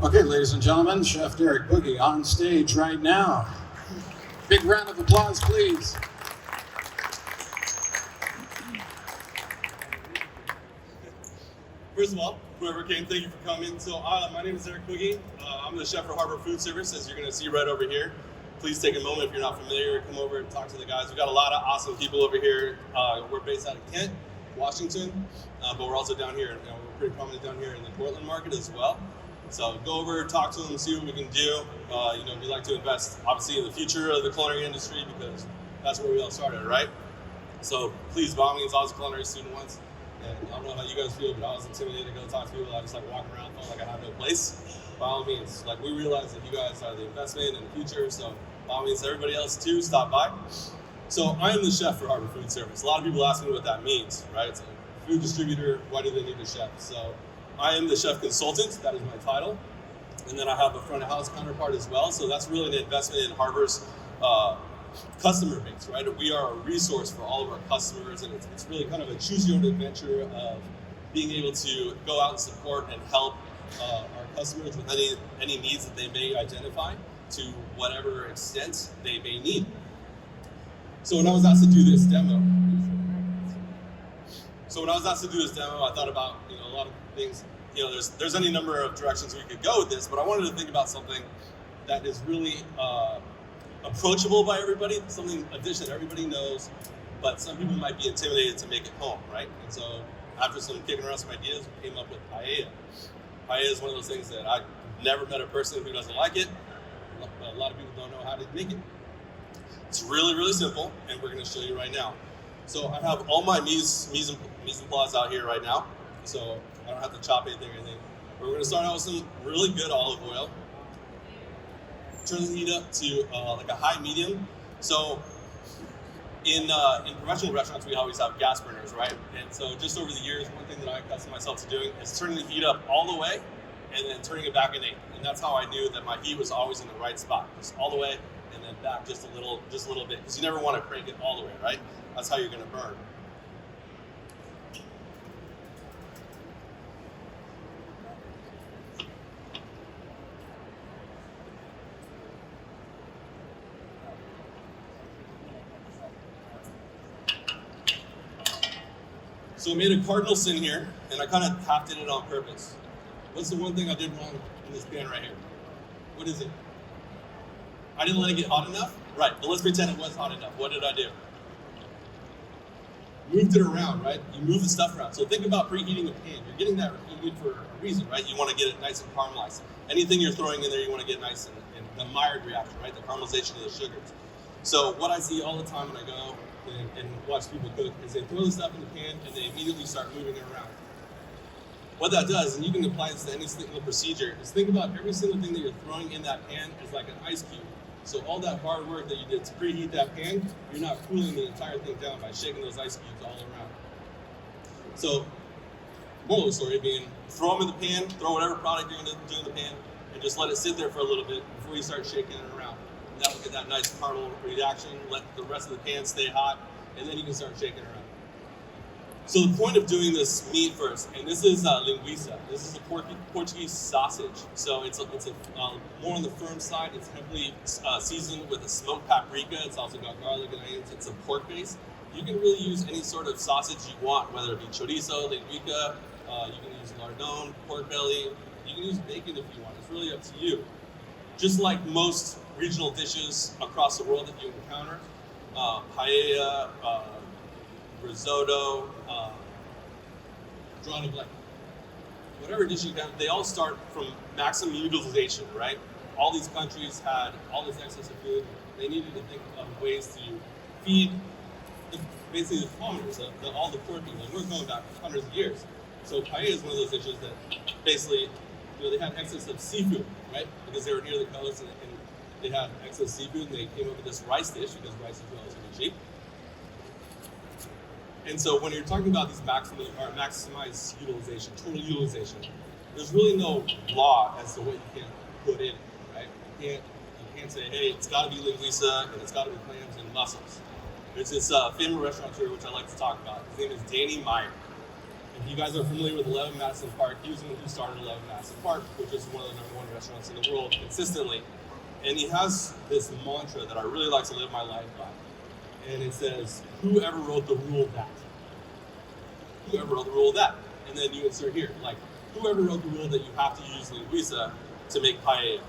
Okay, ladies and gentlemen, Chef Derek Bugge on stage right now. Big round of applause, please. First of all, whoever came, thank you for coming. So my name is Derek Bugge. I'm the chef for Harbor Foodservice, as you're going to see right over here. Please take a moment if you're not familiar, come over and talk to the guys. We've got a lot of awesome people over here. We're based out of Kent, Washington, but we're also down here. We're pretty prominent down here in the Portland market as well. So go over, talk to them, see what we can do. We like to invest, obviously, in the future of the culinary industry because that's where we all started, right? So please, by all means, I was a culinary student once. And I don't know how you guys feel, but I was intimidated to go talk to people. I just walking around, felt like I had no place. By all means, we realize that you guys are the investment in the future. So by all means, everybody else too, stop by. So I am the chef for Harbor Foodservice. A lot of people ask me what that means, right? It's a food distributor. Why do they need a chef? So I am the chef consultant. That is my title. And then I have a front of house counterpart as well. So that's really an investment in Harbor's customer base, right? We are a resource for all of our customers, and it's really kind of a choose your own adventure of being able to go out and support and help our customers with any needs that they may identify to whatever extent they may need. So when I was asked to do this demo, I thought about a lot of things. There's any number of directions we could go with this, but I wanted to think about something that is really approachable by everybody, something a dish that everybody knows, but some people might be intimidated to make it home, right? And so after some kicking around some ideas, we came up with paella. Paella is one of those things that I've never met a person who doesn't like it, but a lot of people don't know how to make it. It's really, really simple, and we're going to show you right now. So I have all my mise en place out here right now, so I don't have to chop anything or anything. We're going to start out with some really good olive oil. Turn the heat up to a high medium. So in professional restaurants, we always have gas burners, right? And so just over the years, one thing that I accustomed myself to doing is turning the heat up all the way and then turning it back an eighth. And that's how I knew that my heat was always in the right spot, just all the way and then back just a little bit, because you never want to crank it all the way, right? That's how you're going to burn. So I made a cardinal sin here, and I kind of half did it on purpose. What's the one thing I did wrong in this pan right here? What is it? I didn't let it get hot enough? Right, but let's pretend it was hot enough. What did I do? Moved it around, right? You move the stuff around. So think about preheating a pan. You're getting that heated for a reason, right? You want to get it nice and caramelized. Anything you're throwing in there, you want to get nice and the Maillard reaction, right? The caramelization of the sugars. So what I see all the time when I go and watch people cook is they throw the stuff in the pan and they immediately start moving it around. What that does, and you can apply this to any single procedure, is think about every single thing that you're throwing in that pan is like an ice cube. So all that hard work that you did to preheat that pan, you're not cooling the entire thing down by shaking those ice cubes all around. So, moral of the story being, throw them in the pan, throw whatever product you're going to do in the pan, and just let it sit there for a little bit before you start shaking it around. And that will get that nice caramel reaction, let the rest of the pan stay hot, and then you can start shaking around. So the point of doing this meat first, and this is linguiça. This is a Portuguese sausage. So it's more on the firm side. It's heavily seasoned with a smoked paprika. It's also got garlic and onions. It's a pork base. You can really use any sort of sausage you want, whether it be chorizo, linguiça. You can use lardon, pork belly. You can use bacon if you want. It's really up to you. Just like most regional dishes across the world that you encounter, paella, risotto, drawing a blank. Whatever dish you have, they all start from maximum utilization, right? All these countries had all this excess of food. They needed to think of ways to feed basically the farmers, all the poor people. And we're going back hundreds of years. So paella is one of those dishes that basically, they had excess of seafood, right? Because they were near the coast and they had excess seafood, and they came up with this rice dish because rice is relatively cheap. And so when you're talking about these maximized utilization, total utilization, there's really no law as to what you can put in, right? You can't say, hey, it's got to be linguiça and it's got to be clams and mussels. There's this famous restaurateur which I like to talk about. His name is Danny Meyer. If you guys are familiar with 11 Madison Park, he was the one who started 11 Madison Park, which is one of the #1 restaurants in the world consistently. And he has this mantra that I really like to live my life by. And it says, whoever wrote the rule that? Whoever wrote the rule that? And then you insert here, like, whoever wrote the rule that you have to use linguiça to make paella?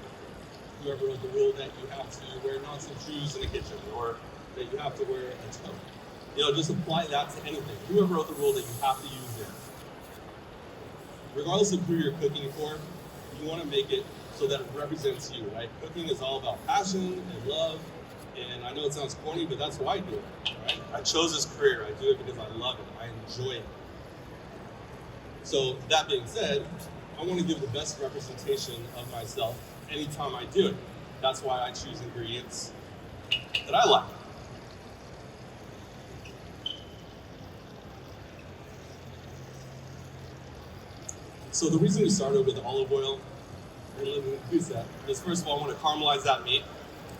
Whoever wrote the rule that you have to wear nonsense shoes in the kitchen, or that you have to wear a toque? You know, just apply that to anything. Whoever wrote the rule that you have to use it. Regardless of who you're cooking for, you want to make it so that it represents you, right? Cooking is all about passion and love, and I know it sounds corny, but that's why I do it, right? I chose this career. I do it because I love it. I enjoy it. So that being said, I want to give the best representation of myself anytime I do it. That's why I choose ingredients that I like. So the reason we started with olive oil and linguiça is, first of all, I want to caramelize that meat.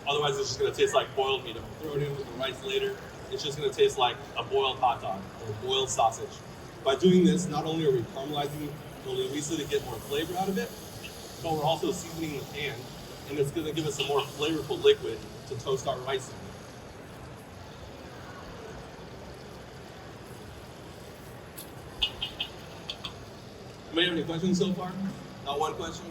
Otherwise, it's just going to taste like boiled meat. If I throw it in with the rice later, it's just going to taste like a boiled hot dog or a boiled sausage. By doing this, not only are we caramelizing the linguiça to get more flavor out of it, but we're also seasoning the pan, and it's going to give us a more flavorful liquid to toast our rice in. Anybody have any questions so far? Not one question?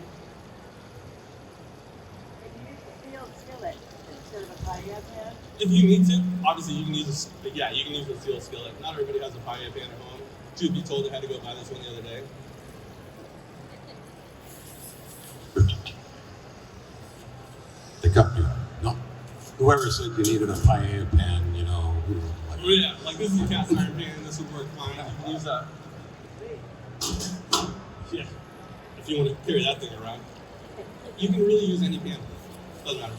You use a skillet instead of a paella pan? If you need to, obviously you can use a steel skillet. Not everybody has a paella pan at home. Truth be told, I had to go buy this one the other day. The cup, no. Whoever said you needed a paella pan, you know, Oh yeah, like this is a cast iron pan, this would work fine. You can use that. Yeah, if you want to carry that thing around. You can really use any pan, doesn't matter.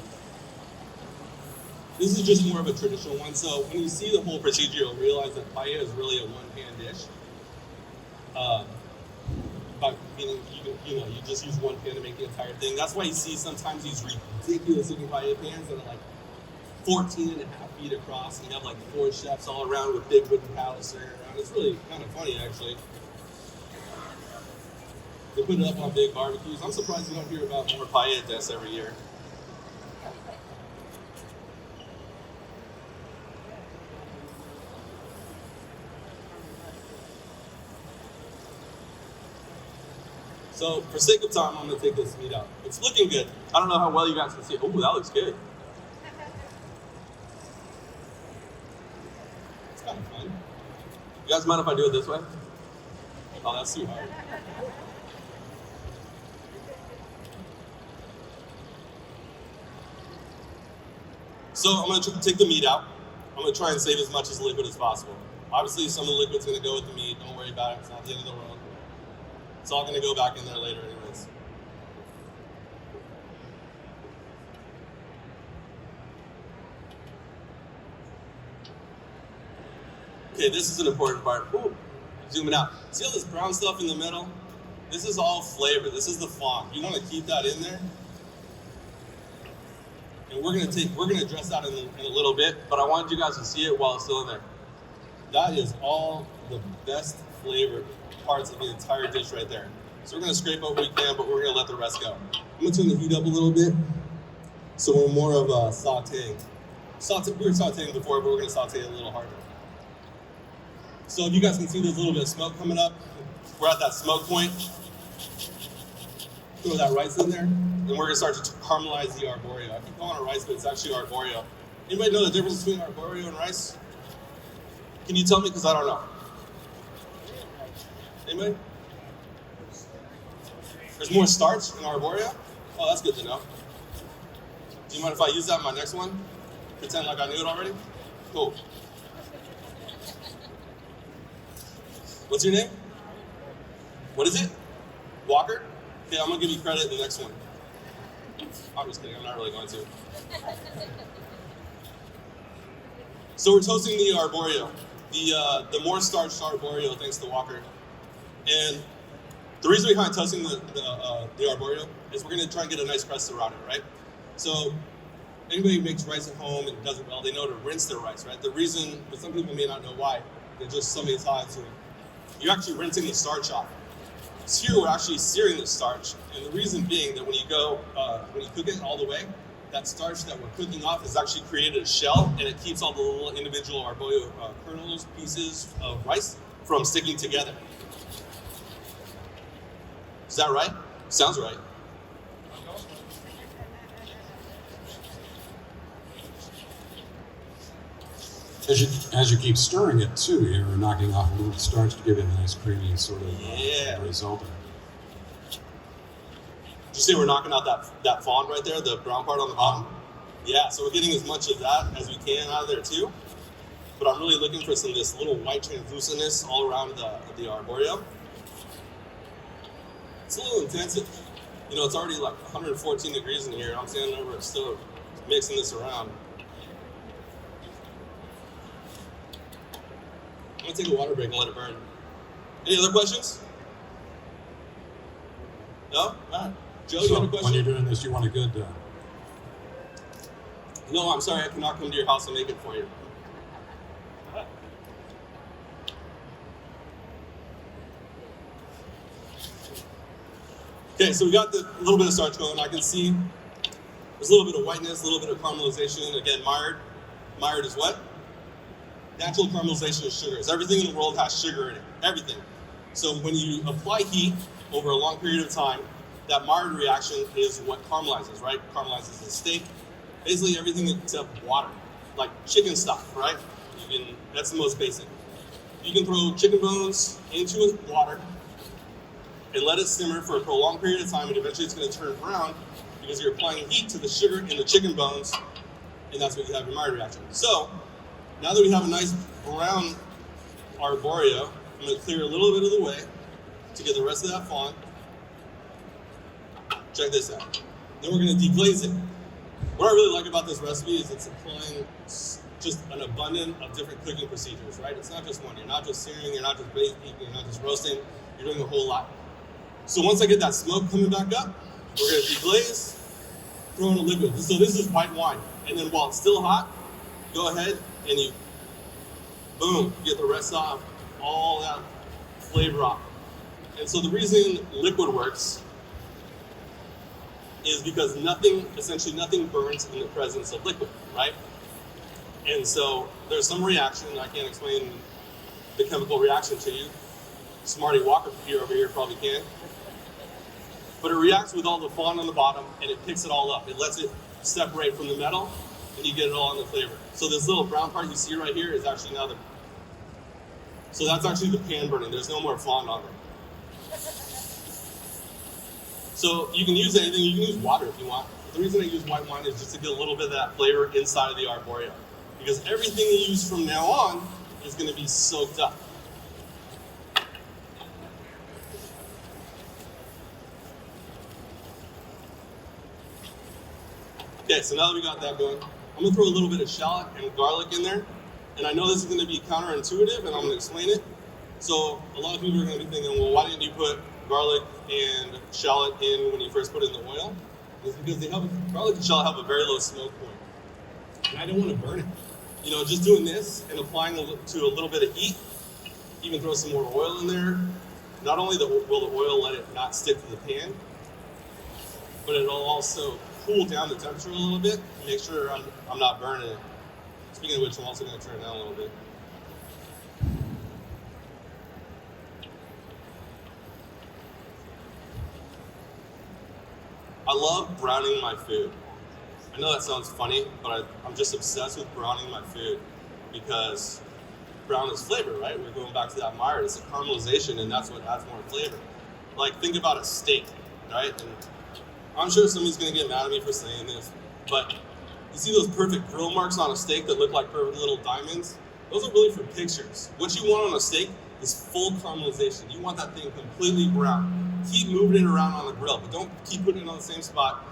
This is just more of a traditional one, so when you see the whole procedure, you'll realize that paella is really a one-pan dish. But meaning you just use one pan to make the entire thing. That's why you see sometimes these ridiculous looking paella pans that are like 14 and a half feet across, and you have like 4 chefs all around with big wooden pallets staring around. It's really kind of funny, actually. They put it up on big barbecues. I'm surprised you don't hear about more paella deaths every year. So, for sake of time, I'm going to take this meat out. It's looking good. I don't know how well you guys can see it. Oh, that looks good. It's kind of fun. You guys mind if I do it this way? Oh, that's too hard. So, I'm going to take the meat out. I'm going to try and save as much as liquid as possible. Obviously, some of the liquid's going to go with the meat. Don't worry about it. It's not the end of the world. It's all going to go back in there later anyways. Okay, this is an important part. Ooh, zooming out. See all this brown stuff in the middle? This is all flavor. This is the fond. You want to keep that in there. And we're going to address that in a little bit, but I wanted you guys to see it while it's still in there. That is all the best flavor parts of the entire dish right there. So we're going to scrape what we can, but we're going to let the rest go. I'm going to turn the heat up a little bit, so we're more of a sauteing. We were sauteing before, but we're going to saute it a little harder. So if you guys can see there's a little bit of smoke coming up, we're at that smoke point. Throw that rice in there, and we're going to start to caramelize the arborio. I keep calling it rice, but it's actually arborio. Anybody know the difference between arborio and rice? Can you tell me, because I don't know. Anybody? There's more starch in arborio? Oh, that's good to know. Do you mind if I use that in my next one? Pretend like I knew it already? Cool. What's your name? What is it? Walker? Okay, I'm gonna give you credit in the next one. I'm just kidding, I'm not really going to. So we're toasting the arborio. The more starched arborio, thanks to Walker. And the reason behind toasting the arborio is we're going to try and get a nice crust around it, right? So anybody who makes rice at home and does it well, they know to rinse their rice, right? The reason, but some people may not know why, they're just somebody's hot, so you're actually rinsing the starch off. So here we're actually searing the starch, and the reason being that when you cook it all the way, that starch that we're cooking off has actually created a shell, and it keeps all the little individual arborio kernels, pieces of rice from sticking together. Is that right? Sounds right. As you keep stirring it too, you're knocking off a little starch to give it a nice creamy sort of result. Did you see we're knocking out that fond right there, the brown part on the bottom? Yeah, so we're getting as much of that as we can out of there too. But I'm really looking for some of this little white translucentness all around the arborio. It's a little intensive. You know, it's already like 114 degrees in here. I'm standing over it still mixing this around. I'm gonna take a water break and let it burn. Any other questions? No? All right. Joe, you have a question? When you're doing this, you want a good... No, I'm sorry, I cannot come to your house and make it for you. Okay, so we got the little bit of starch going. I can see there's a little bit of whiteness, a little bit of caramelization. Again, mired. Mired is what? Natural caramelization of sugars. Everything in the world has sugar in it. Everything. So when you apply heat over a long period of time, that mired reaction is what caramelizes, right? Caramelizes the steak. Basically everything except water. Like chicken stock, right? That's the most basic. You can throw chicken bones into water and let it simmer for a prolonged period of time, and eventually it's going to turn brown because you're applying heat to the sugar in the chicken bones, and that's what you have your mired reaction. So now that we have a nice brown arborio, I'm going to clear a little bit of the way to get the rest of that fond. Check this out. Then we're going to deglaze it. What I really like about this recipe is it's applying just an abundance of different cooking procedures, right? It's not just one. You're not just searing, you're not just baking, you're not just roasting, you're doing a whole lot. So once I get that smoke coming back up, we're going to deglaze, throw in a liquid. So this is white wine. And then while it's still hot, go ahead and you, boom, get the rest off, all that flavor off. And so the reason liquid works is because essentially nothing burns in the presence of liquid, right? And so there's some reaction, I can't explain the chemical reaction to you. Smarty Walker over here probably can. But it reacts with all the fond on the bottom and it picks it all up. It lets it separate from the metal and you get it all in the flavor. So this little brown part you see right here is actually now so that's actually the pan burning. There's no more fond on it. So you can use anything, you can use water if you want. The reason I use white wine is just to get a little bit of that flavor inside of the arborio. Because everything you use from now on is going to be soaked up. Okay, so now that we got that going, I'm going to throw a little bit of shallot and garlic in there. And I know this is going to be counterintuitive, and I'm going to explain it. So a lot of people are going to be thinking, well, why didn't you put garlic and shallot in when you first put it in the oil? It's because garlic and shallot have a very low smoke point. And I don't want to burn it. You know, just doing this and applying to a little bit of heat, even throw some more oil in there. Not only will the oil let it not stick to the pan, but it'll also cool down the temperature a little bit and make sure I'm not burning it. Speaking of which, I'm also going to turn it down a little bit. I love browning my food. I know that sounds funny, but I'm just obsessed with browning my food because brown is flavor, right? We're going back to that mired. It's a caramelization, and that's what adds more flavor. Like, think about a steak, right? And I'm sure somebody's going to get mad at me for saying this, but you see those perfect grill marks on a steak that look like perfect little diamonds? Those are really for pictures. What you want on a steak is full caramelization. You want that thing completely brown. Keep moving it around on the grill, but don't keep putting it on the same spot.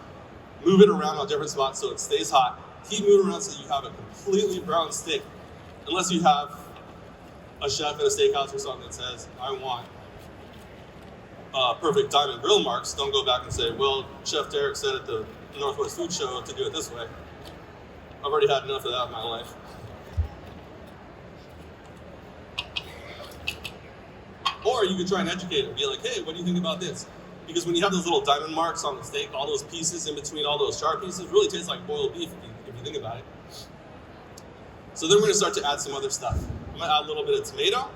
Move it around on different spots so it stays hot. Keep moving around so you have a completely brown steak. Unless you have a chef at a steakhouse or something that says, I want perfect diamond grill marks, don't go back and say, well, Chef Derek said at the Northwest Food Show to do it this way. I've already had enough of that in my life. Or you could try and educate them, be like, hey, what do you think about this? Because when you have those little diamond marks on the steak, all those pieces in between all those char pieces really tastes like boiled beef if you think about it. So then we're gonna start to add some other stuff. I'm gonna add a little bit of tomato.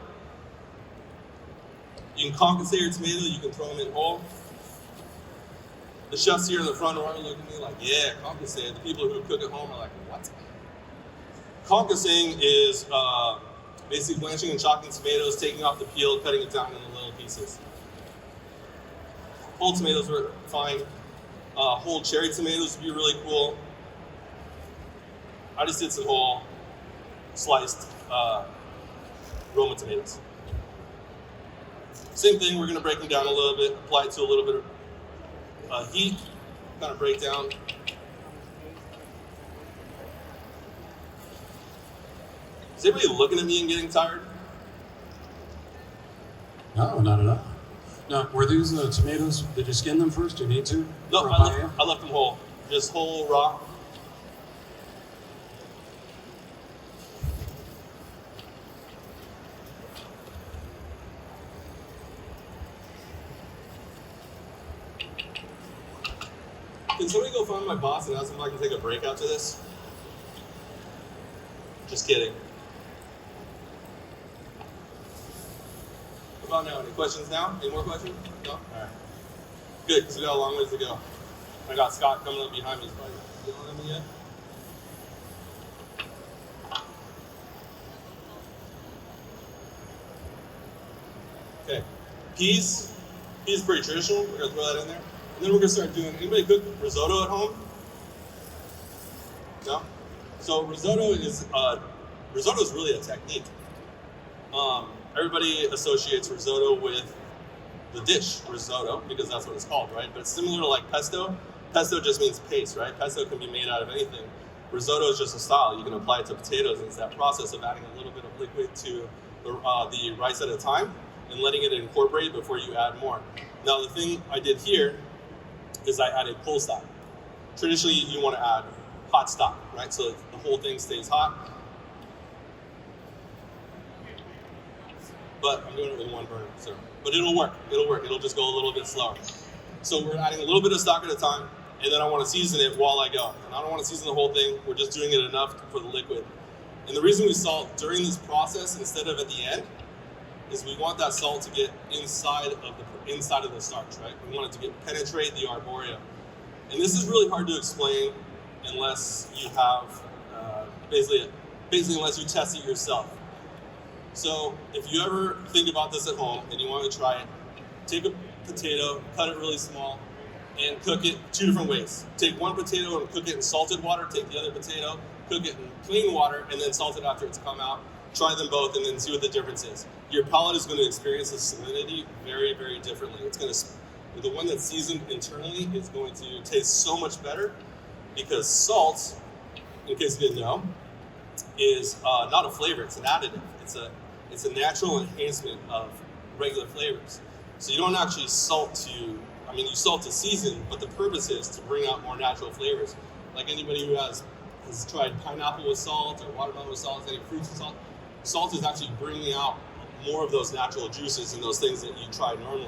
You can concassate your tomato, you can throw them in whole. The chefs here in the front row look at me like, yeah, concassate. The people who cook at home are like, what? Concassating is basically blanching and chopping tomatoes, taking off the peel, cutting it down into little pieces. Whole tomatoes are fine. Whole cherry tomatoes would be really cool. I just did some whole sliced Roma tomatoes. Same thing, we're gonna break them down a little bit, apply it to a little bit of heat, kind of break down. Is everybody looking at me and getting tired? No, not at all. Now, were these tomatoes, did you skin them first? Do you need to? No, for a I paella? left them whole. Just whole, raw. Can somebody go find my boss and ask him if I can take a break after this? Just kidding. What about now? Any questions now? Any more questions? No? All right. Good, because we got a long ways to go. I got Scott coming up behind me. He's probably yelling at me yet. Okay. Peas. Peas is pretty traditional. We're going to throw that in there. And then we're going to start doing, anybody cook risotto at home? No? So risotto is really a technique. Everybody associates risotto with the dish risotto because that's what it's called, right? But it's similar to like pesto. Pesto just means paste, right? Pesto can be made out of anything. Risotto is just a style. You can apply it to potatoes, and it's that process of adding a little bit of liquid to the rice at a time and letting it incorporate before you add more. Now the thing I did here is I added cold stock. Traditionally, you want to add hot stock, right? So the whole thing stays hot. But I'm doing it with one burner, so. But it'll work, it'll just go a little bit slower. So we're adding a little bit of stock at a time, and then I want to season it while I go. And I don't want to season the whole thing, we're just doing it enough for the liquid. And the reason we salt during this process instead of at the end is we want that salt to get inside of the starch, right? We want it to penetrate the arborea. And this is really hard to explain unless you have, basically unless you test it yourself. So if you ever think about this at home and you want to try it, take a potato, cut it really small, and cook it two different ways. Take one potato and cook it in salted water, take the other potato, cook it in clean water, and then salt it after it's come out. Try them both and then see what the difference is. Your palate is going to experience the salinity very, very differently. It's going to, the one that's seasoned internally is going to taste so much better because salt, in case you didn't know, is not a flavor, it's an additive. It's a natural enhancement of regular flavors. So you don't actually salt you salt to season, but the purpose is to bring out more natural flavors. Like anybody who has tried pineapple with salt or watermelon with salt, any fruits with salt, salt is actually bringing out more of those natural juices and those things that you try normally.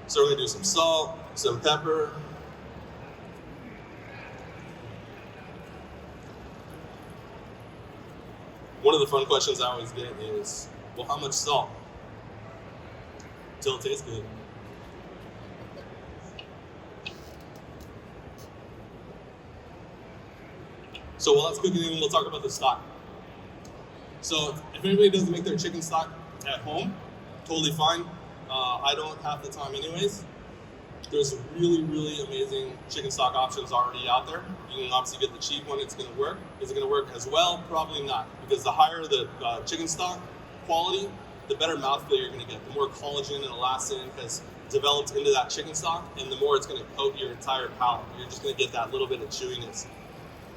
So we're gonna do some salt, some pepper. One of the fun questions I always get is, well, how much salt? Until it tastes good. So while that's cooking, we'll talk about the stock. So if anybody doesn't make their chicken stock at home, totally fine. I don't have the time anyways. There's really, really amazing chicken stock options already out there. You can obviously get the cheap one, it's gonna work. Is it gonna work as well? Probably not, because the higher the chicken stock quality, the better mouthfeel you're gonna get. The more collagen and elastin has developed into that chicken stock, and the more it's gonna coat your entire palate. You're just gonna get that little bit of chewiness.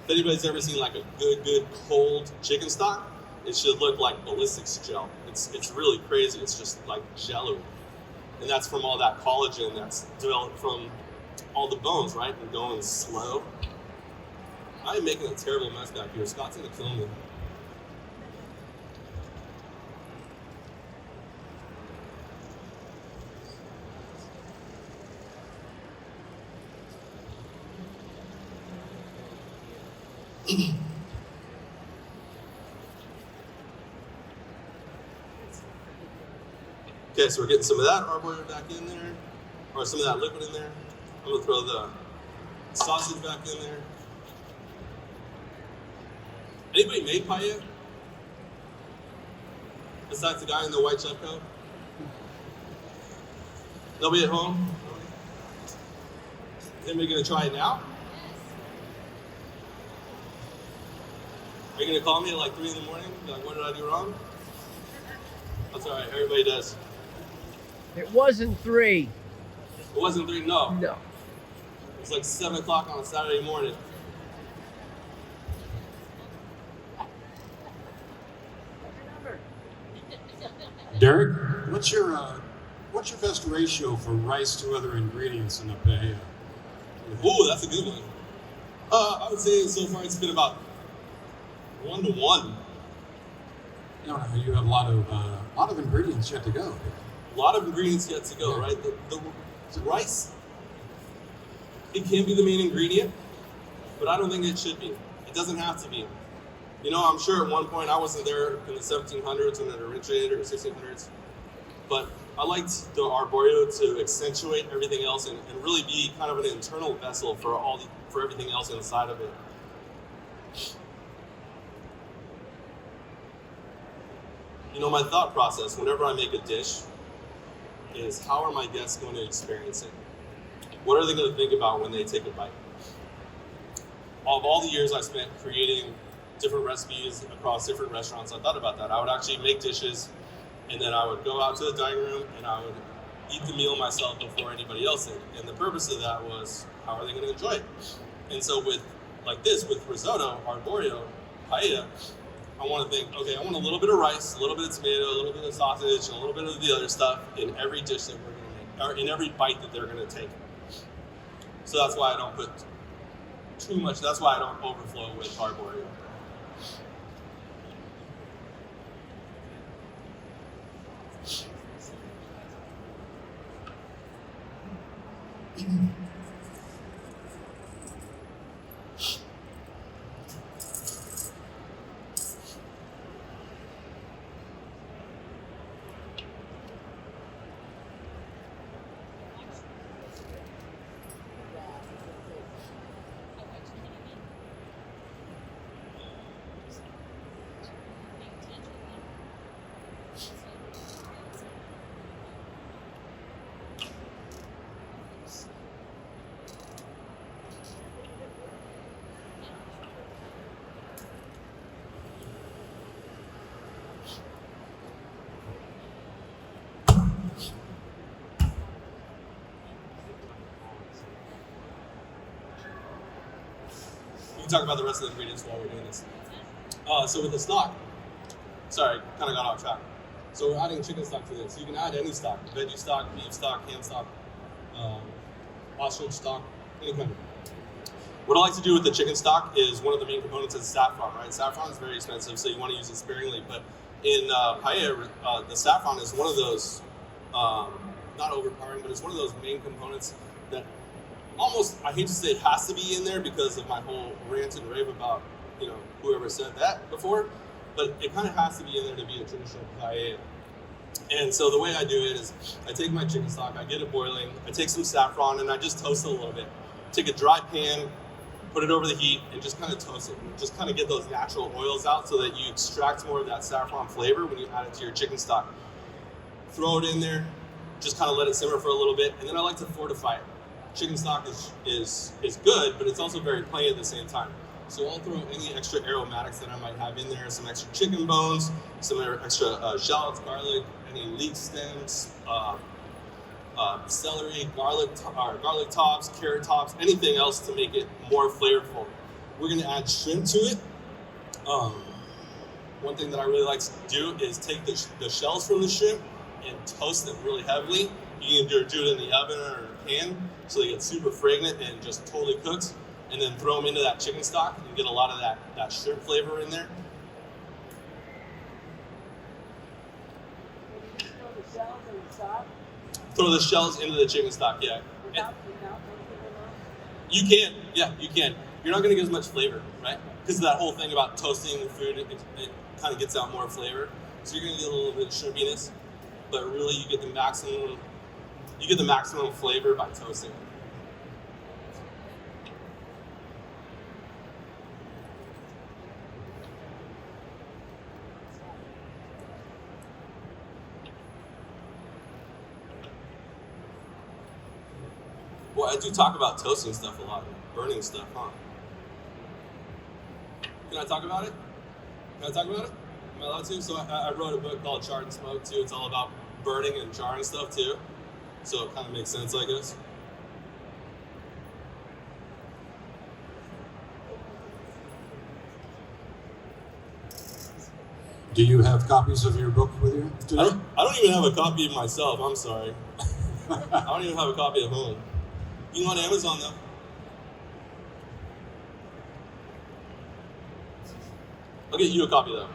If anybody's ever seen like a good cold chicken stock, it should look like ballistics gel. It's really crazy, it's just like jello. And that's from all that collagen that's developed from all the bones, right? And going slow. I'm making a terrible mess back here. Scott's gonna kill me. Okay, so we're getting some of that arborio back in there, or some of that liquid in there. I'm gonna throw the sausage back in there. Anybody made paella? Besides the guy in the white chef coat? Nobody at home? Is anybody gonna try it now? Are you gonna call me at like 3 in the morning? Be like, what did I do wrong? That's all right, everybody does. It wasn't 3. It wasn't 3, no. No. It was like 7 o'clock on a Saturday morning. Derek, what's your best ratio for rice to other ingredients in a paella? Ooh, that's a good one. I would say so far it's been about 1 to 1. No, you have a lot of ingredients yet to go. A lot of ingredients yet to go, right? The rice, it can be the main ingredient, but I don't think it should be. It doesn't have to be. You know, I'm sure at one point I wasn't there in the 1700s when it originated, or 1600s, but I liked the arborio to accentuate everything else and really be kind of an internal vessel for everything else inside of it. You know, my thought process whenever I make a dish is, how are my guests going to experience it? What are they going to think about when they take a bite? Of all the years I spent creating different recipes across different restaurants, I thought about that. I would actually make dishes, and then I would go out to the dining room and I would eat the meal myself before anybody else did. And the purpose of that was, how are they going to enjoy it? And so with risotto, arborio, paella, I want to think, okay, I want a little bit of rice, a little bit of tomato, a little bit of sausage, and a little bit of the other stuff in every dish that we're going to make, or in every bite that they're going to take. So that's why I don't put too much, that's why I don't overflow with arborio. We can talk about the rest of the ingredients while we're doing this. So with the stock, sorry, kind of got off track. So we're adding chicken stock to this. You can add any stock, veggie stock, beef stock, ham stock, ostrich stock, any kind of. What I like to do with the chicken stock is, one of the main components is saffron, right? Saffron is very expensive, so you want to use it sparingly. But in paella, the saffron is one of those, not overpowering, but it's one of those main components that almost, I hate to say, has to be in there because of my whole rant and rave about, you know, whoever said that before. But it kind of has to be in there to be a traditional paella. And so the way I do it is, I take my chicken stock, I get it boiling, I take some saffron, and I just toast it a little bit. Take a dry pan, put it over the heat, and just kind of toast it. And just kind of get those natural oils out so that you extract more of that saffron flavor when you add it to your chicken stock. Throw it in there, just kind of let it simmer for a little bit, and then I like to fortify it. Chicken stock is good, but it's also very plain at the same time. So I'll throw any extra aromatics that I might have in there, some extra chicken bones, some extra shallots, garlic, any leek stems, celery, garlic tops, carrot tops, anything else to make it more flavorful. We're gonna add shrimp to it. One thing that I really like to do is take the shells from the shrimp and toast them really heavily. You can do it in the oven or a pan so they get super fragrant and just totally cooked. And then throw them into that chicken stock and get a lot of that shrimp flavor in there. Throw the shells in the stock Throw the shells into the chicken stock, yeah. without taking them off? You can, yeah, you can. you're not going to get as much flavor, right? Because of that whole thing about toasting the food, it kind of gets out more flavor. So you're going to get a little bit of sugariness, but really you get the maximum flavor by toasting. Well, I do talk about toasting stuff a lot, burning stuff, huh? Can I talk about it? Am I allowed to? So I wrote a book called Charred and Smoked too. It's all about burning and charring stuff too. So it kind of makes sense, I guess. Do you have copies of your book with you today? I don't even have a copy of myself. I'm sorry. I don't even have a copy at home. You can on Amazon though. I'll get you a copy though.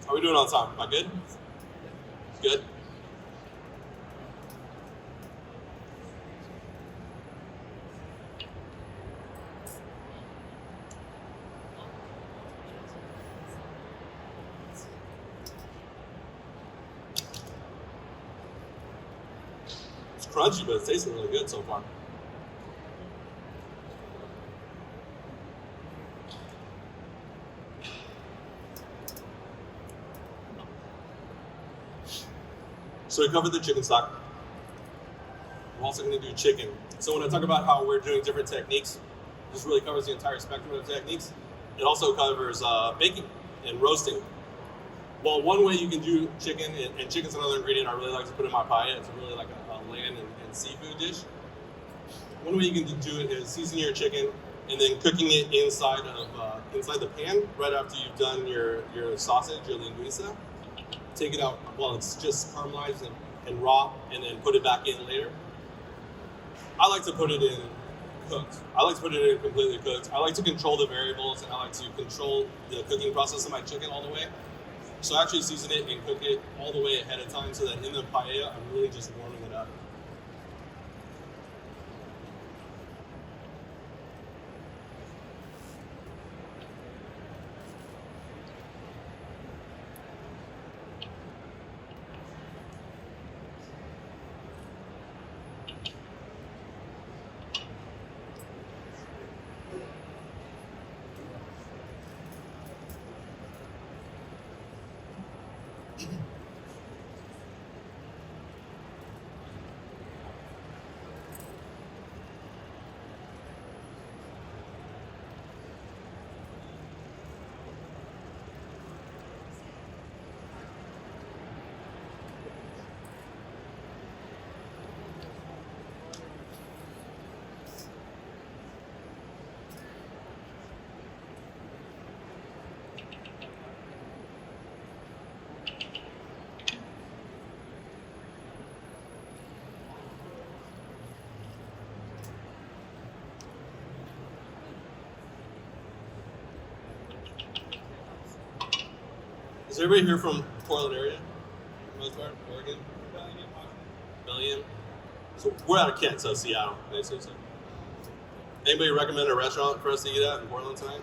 How are we doing on time? Am I good? Good? It's crunchy, but it's tasting really good so far. So we covered the chicken stock. We're also going to do chicken. So when I talk about how we're doing different techniques, this really covers the entire spectrum of techniques. It also covers baking and roasting. Well, one way you can do chicken, and chicken's another ingredient I really like to put in my paella. It's really like a land and seafood dish. One way you can do it is season your chicken and then cooking it inside the pan right after you've done your sausage, your linguiça. Take it out while it's just caramelized and raw, and then put it back in later. I like to put it in cooked. I like to put it in completely cooked. I like to control the variables, and I like to control the cooking process of my chicken all the way. So I actually season it and cook it all the way ahead of time so that in the paella, I'm really just warming it up. Is everybody here from Portland area? For the most part, Oregon? Bellingham. So we're out of Kent, so Seattle, basically. So. Anybody recommend a restaurant for us to eat at in Portland tonight?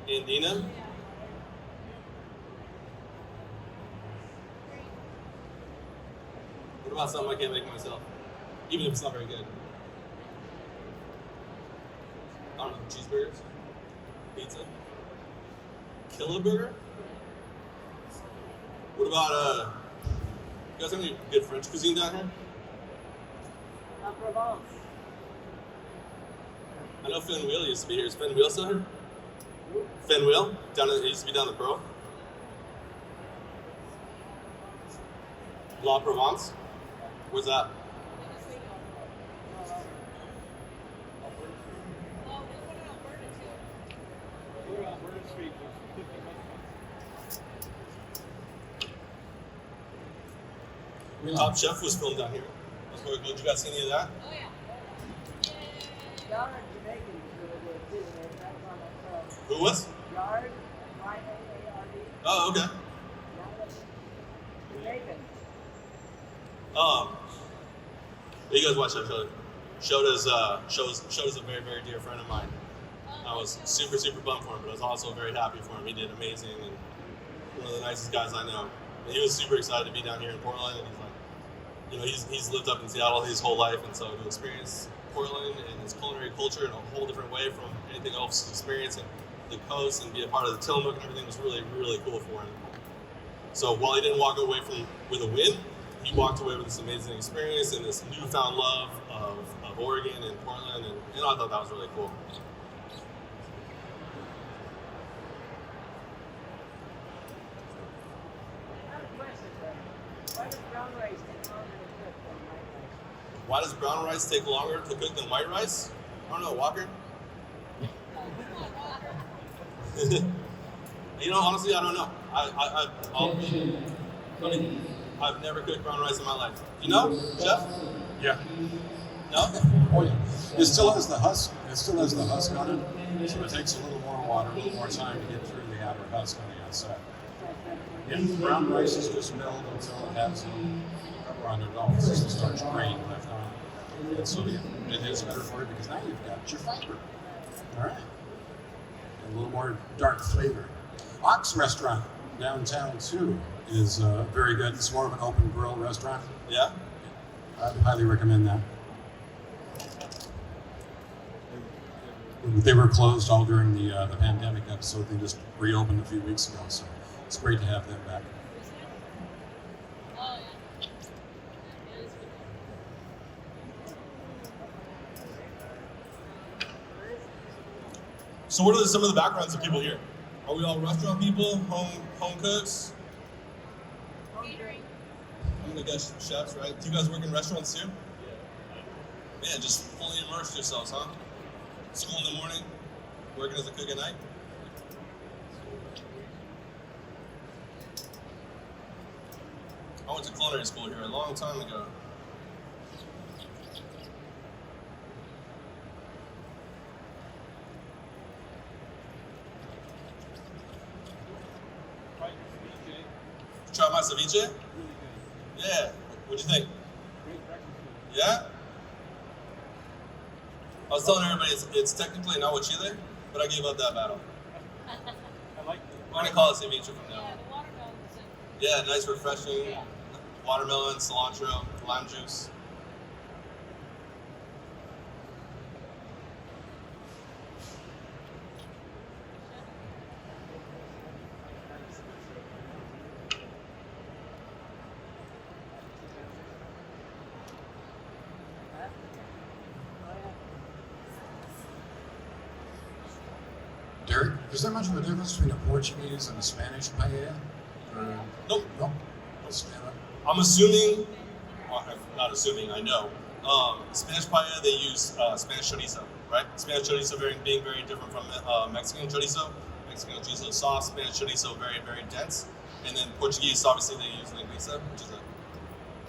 Andina? What about something I can't make myself? Even if it's not very good. I don't know, cheeseburgers? Pizza? Killaburger? What about, you guys have any good French cuisine down here? La Provence. I know Fenwheel used to be here. Is Fenwheel still here? Fenwheel? It used to be down the Pro. La Provence? Where's that? Top Chef was filmed down here. That's where, did you guys see any of that? Oh, yeah. Yard Jamaican is really good too. That's on that show. Who was? Yard, YAA. Oh, okay. Bacon. You guys watch that show? Shota's a very, very dear friend of mine. I was super, super bummed for him, but I was also very happy for him. He did amazing and one of the nicest guys I know. And he was super excited to be down here in Portland, and he's like, you know, he's lived up in Seattle his whole life, and so to experience Portland and its culinary culture in a whole different way from anything else he's experienced, and the coast and be a part of the Tillamook and everything was really, really cool for him. So while he didn't walk away with a win, he walked away with this amazing experience and this newfound love of Oregon and Portland, and I thought that was really cool. I have a question for you. Why does brown rice take longer to cook than white rice? Why does brown rice take longer to cook than white rice? I don't know, Walker. You know, honestly, I don't know. I've never cooked brown rice in my life. You know, Chef? Yeah. No? Oh, yeah. It still has the husk. It still has the husk on it, so it takes a little more water, a little more time to get through the outer husk on the outside. Yeah, brown rice is just milled until it has rubber on it all. It's just a starch grain left on. And so it is better for you because now you've got your fiber. All right. And a little more dark flavor. Ox Restaurant downtown too is very good. It's more of an open grill restaurant. Yeah? I'd highly recommend that. They were closed all during the pandemic episode. They just reopened a few weeks ago, so it's great to have them back. So what are some of the backgrounds of people here? Are we all restaurant people, home cooks? I'm gonna guess chefs, right? Do you guys work in restaurants too? Yeah. Man, just fully immersed yourselves, huh? School in the morning, working as a cook at night? I went to culinary school here a long time ago. Try my ceviche? Yeah. What'd you think? Yeah? I was telling everybody it's technically not chile, but I gave up that battle. We're gonna call it ceviche from now on. Yeah, nice, refreshing watermelon, cilantro, lime juice. Derek, is there much of a difference between a Portuguese and a Spanish paella? Nope. Nope. Stand up. I'm assuming, well, I'm not assuming, I know. Spanish paella, they use Spanish chorizo, right? Spanish chorizo being very different from Mexican chorizo. Mexican chorizo soft, Spanish chorizo very, very dense. And then Portuguese, obviously, they use linguiça, which is a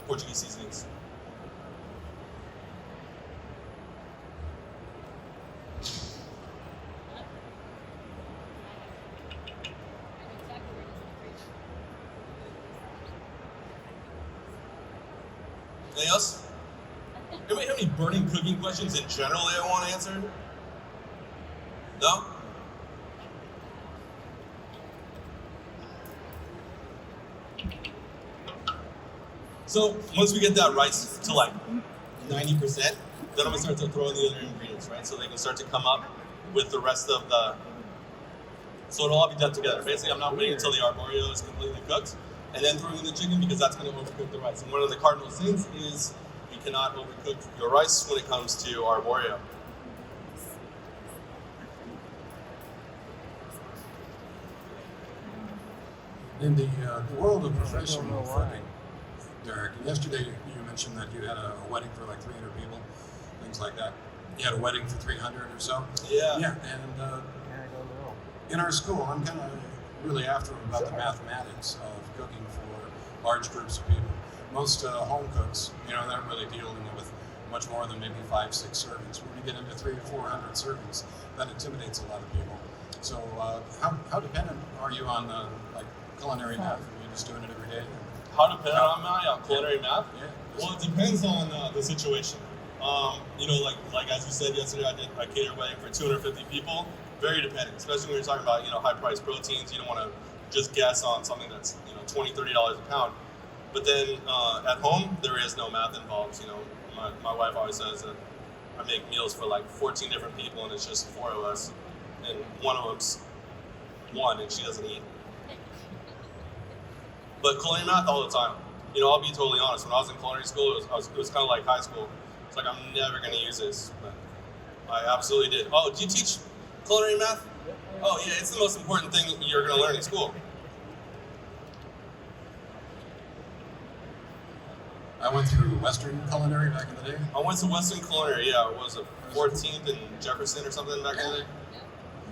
Portuguese seasonings. Anything else? Anybody have any burning cooking questions in general that I want to answer? No? So once we get that rice to like 90%, then I'm gonna start to throw in the other ingredients, right? So they can start to come up with the rest of the, so it'll all be done together. Basically, I'm not waiting until the arborio is completely cooked and then throwing in the chicken because that's gonna overcook the rice. And one of the cardinal sins is you cannot overcook your rice when it comes to arborio. In the world of professional cooking, Derek, yesterday you mentioned that you had a wedding for like 300 people, things like that. You had a wedding for 300 or so? Yeah. Yeah, and in our school, I'm kind of really after about the mathematics of cooking for large groups of people. Most home cooks, you know, they're really dealing with much more than maybe 5-6 servings. When you get into 300 or 400 servings, that intimidates a lot of people. So how dependent are you on like culinary math? Are you just doing it every day? How dependent am I on culinary math? Yeah. Well, it depends on the situation. You know, like as you said yesterday, I catered a wedding for 250 people. Very dependent, especially when you're talking about, you know, high-priced proteins. You don't want to just guess on something that's, you know, $20, $30 a pound. But then at home, there is no math involved. You know, my wife always says that I make meals for like 14 different people, and it's just 4 of us, and one of them's one, and she doesn't eat. But culinary math all the time. You know, I'll be totally honest. When I was in culinary school, it was kind of like high school. It's like, I'm never going to use this, but I absolutely did. Oh, do you teach culinary math? Oh, yeah, it's the most important thing you're going to learn in school. I went through Western culinary back in the day. I went to Western Culinary, yeah. It was a 14th and Jefferson or something back in the day.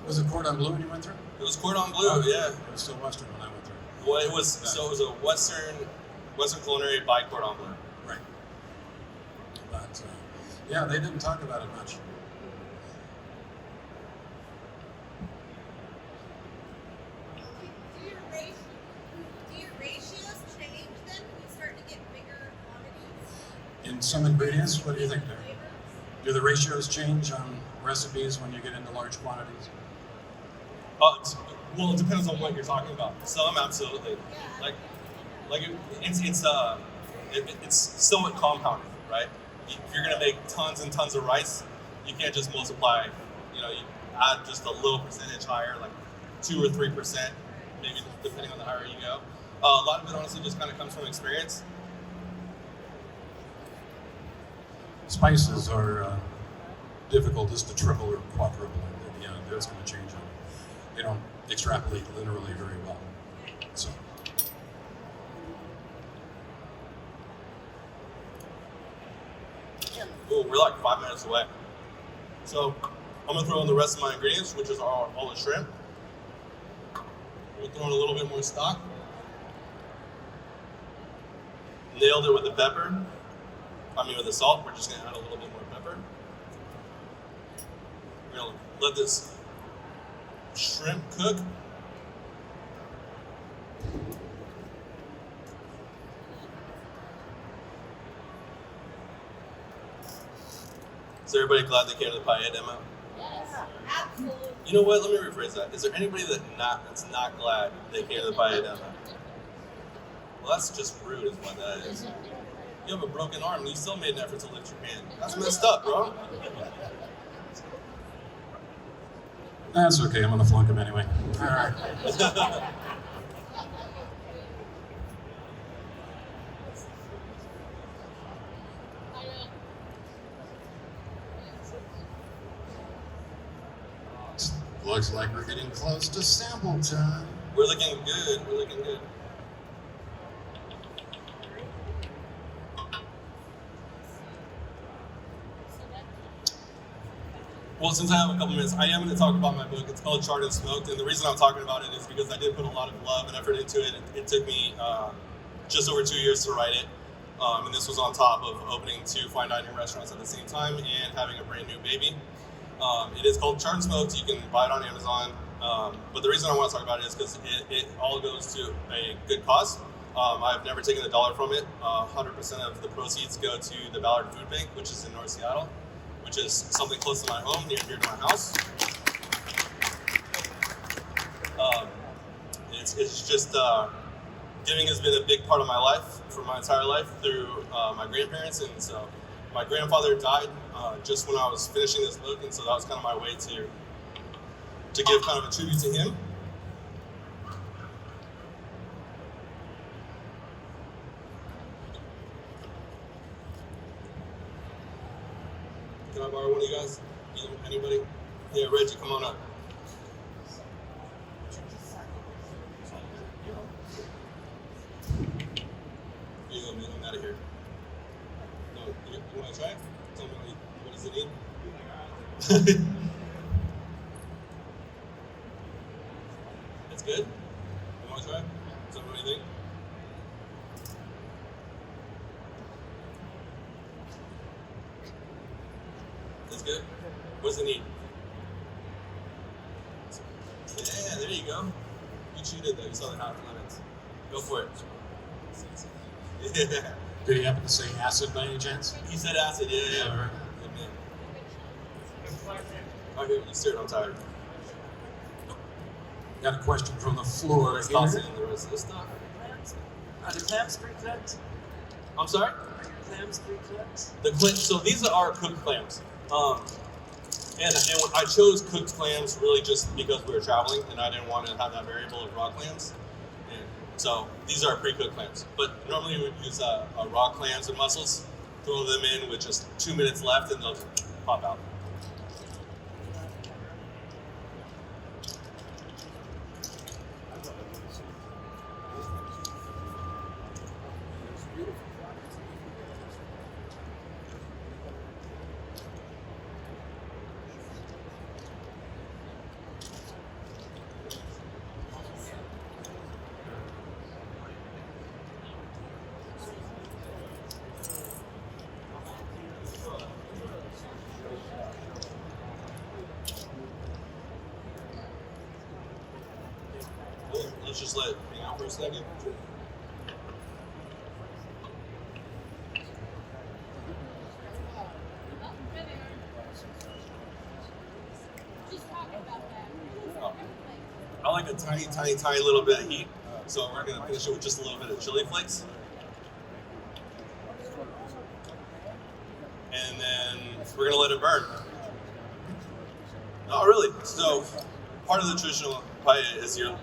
Was it Cordon Bleu when you went through? It was Cordon Bleu, yeah. It was still Western when I went through. Well, it was a Western Culinary by Cordon Bleu. Right. But yeah, they didn't talk about it much. Do your ratios change then when you start to get bigger quantities? In some ingredients, what do you think, Derek? Do the ratios change on recipes when you get into large quantities? Well, it depends on what you're talking about. Some absolutely, like it's somewhat compounded, right? If you're gonna make tons and tons of rice, you can't just multiply. You know, you add just a little percentage higher, like 2 or 3%, maybe depending on the higher you go. A lot of it honestly just kind of comes from experience. Spices are difficult just to triple or quadruple. Yeah, that's going to change them. They don't extrapolate literally very well. So. Ooh, we're like 5 minutes away. So I'm gonna throw in the rest of my ingredients, which is all the shrimp. We'll throw in a little bit more stock. Nailed it with the pepper. With the salt. We're just gonna add a little bit more pepper. We're gonna let this shrimp cook. Is everybody glad they came to the Paella demo? Yes, absolutely. You know what? Let me rephrase that. Is there anybody that's not glad they came to the Paella demo? Well, that's just rude, is what that is. You have a broken arm and you still made an effort to lift your hand. That's messed up, bro. That's okay. I'm going to flunk him anyway. All right. Looks like we're getting close to sample time. We're looking good. We're looking good. Well, since I have a couple minutes, I am going to talk about my book. It's called Charred and Smoked, and the reason I'm talking about it is because I did put a lot of love and effort into it. It took me just over 2 years to write it, and this was on top of opening 2 fine dining restaurants at the same time and having a brand new baby. It is called Charred and Smoked. You can buy it on Amazon, but the reason I want to talk about it is because it all goes to a good cause. I've never taken a dollar from it. 100% of the proceeds go to the Ballard Food Bank, which is in North Seattle, which is something close to my home, near to my house. It's just, giving has been a big part of my life for my entire life through my grandparents. And so my grandfather died just when I was finishing this book. And so that was kind of my way to give kind of a tribute to him. Can I borrow one of you guys? Anybody? Yeah, Reggie, come on up. Here you go, man. I'm out of here. No, you want to try it? Tell me what does it need? It's good? You want to try it? Tell me what you think. It's good? What does it need? Yeah, there you go. You cheated though. You saw the half lemons. Go for it. Yeah. Did he happen to say acid by any chance? He said acid. Yeah. Yeah, right. Good man. I hear you sir, I'm tired. Got a question from the floor Let's toss here. in the rest of this stuff. Are the clams pre-cooked? I'm sorry? Are your clams pre-cooked? So these are our cooked clams. And I chose cooked clams really just because we were traveling and I didn't want to have that variable of raw clams. And so these are pre-cooked clams. But normally we would use raw clams and mussels, throw them in with just 2 minutes left and they'll pop out. Let's just let it hang out for a second. I like a tiny, tiny, tiny little bit of heat. So we're gonna finish it with just a little bit of chili flakes. And then we're gonna let it burn. Oh, really? So part of the traditional paella is you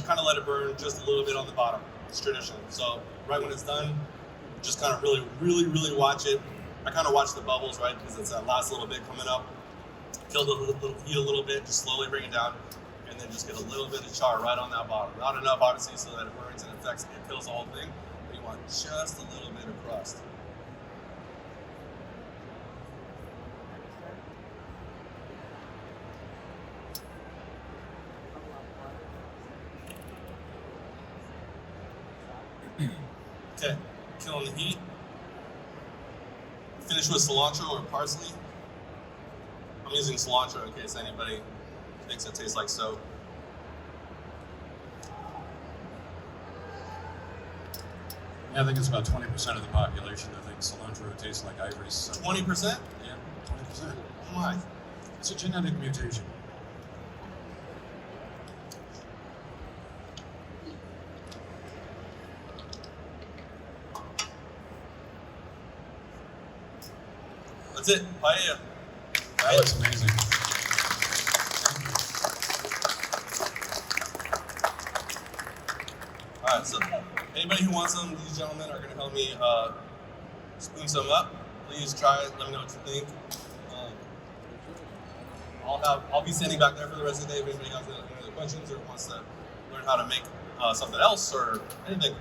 kind of let it burn just a little bit on the bottom. It's traditional. So right when it's done, just kind of really, really, really watch it. I kind of watch the bubbles, right? Because it's that last little bit coming up. Kill the little heat a little bit, just slowly bring it down, and then just get a little bit of char right on that bottom. Not enough, obviously, so that it burns and affects it kills the whole thing. But you want just a little bit of crust. Okay, killing the heat. Finish with cilantro or parsley. I'm using cilantro in case anybody thinks it tastes like soap. Yeah, I think it's about 20% of the population that thinks cilantro tastes like ivory. So 20%? yeah, 20%. Oh my. It's a genetic mutation. That's it. Paella. That looks amazing. All right, so anybody who wants them, these gentlemen are going to help me spoon some up. Please try it. Let me know what you think. I'll be standing back there for the rest of the day if anybody has any other questions or wants to learn how to make something else or anything.